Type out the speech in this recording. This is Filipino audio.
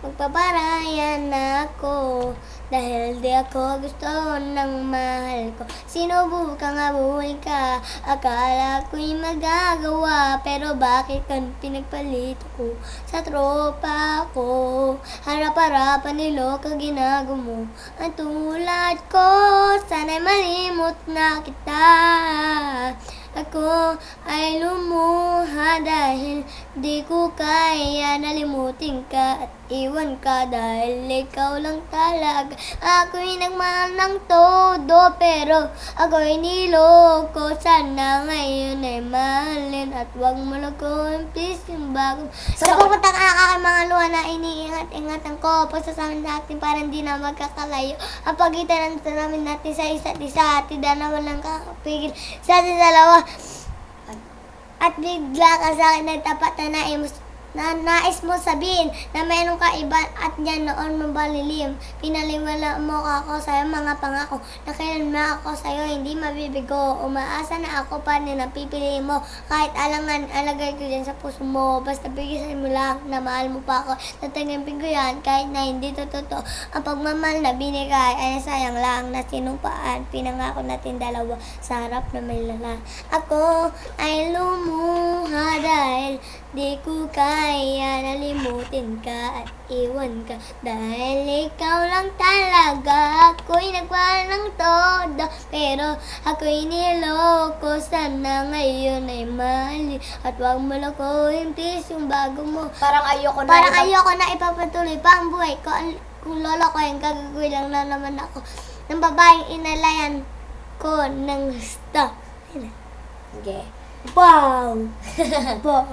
Magpaparayan ako dahil di ako gusto ng mahal ko. Sinubukang abuhin ka, akala ko'y magagawa, pero bakit ka pinagpalit ko sa tropa ko? Harap-harapan niloko ginagawa mo ang tulad ko. Sana'y malimot na kita. Ako ay lumuha dahil di ko kaya nalimutin ka at iwan ka dahil ikaw lang talaga. Ako'y nagmahal ng todo pero ako'y niloko. Sana ngayon ay mahalin at huwag mo lakuin, please, yung bago. Sa pupunta ka aking mga luha na iniingat-ingatan ko. Pagsasamin natin parang di na magkakalayo. Ang pagitan ng namin natin sa isa't isa, at hindi na walang kakapigil sa ating dalawa. At bigla ka sa akin nagtapat na nais mo sabihin na mayroon ka iba at yan noon mabalilim. Pinaliwala mo ako sa mga pangako na kailanman ako sa'yo hindi mabibigo. Umaasa na ako pa rin na pipili mo kahit alangan alagay ko dyan sa puso mo. Basta bigyan mo lang na mahal mo pa ako. Tatanggapin ko yan kahit na hindi totoo. Ang pagmamahal na binigay ay sayang lang na sinumpaan. Pinangako natin dalawa sa harap na may lala. Ako ay lumuha dahil di ko kaya nalimutin ka at iwan ka dahil ikaw lang talaga. Ako'y nagmahal ng todo pero ako'y niloko. Sana ngayon ay mali at huwag mo lakuin, please, yung bago mo. Parang ayoko na. Parang ayoko na ipapatuloy pa ang buhay ko. Kung lolokohin, gagawin lang na naman ako ng babaeng inalayan ko ng gusto. Okay. Wow! Wow!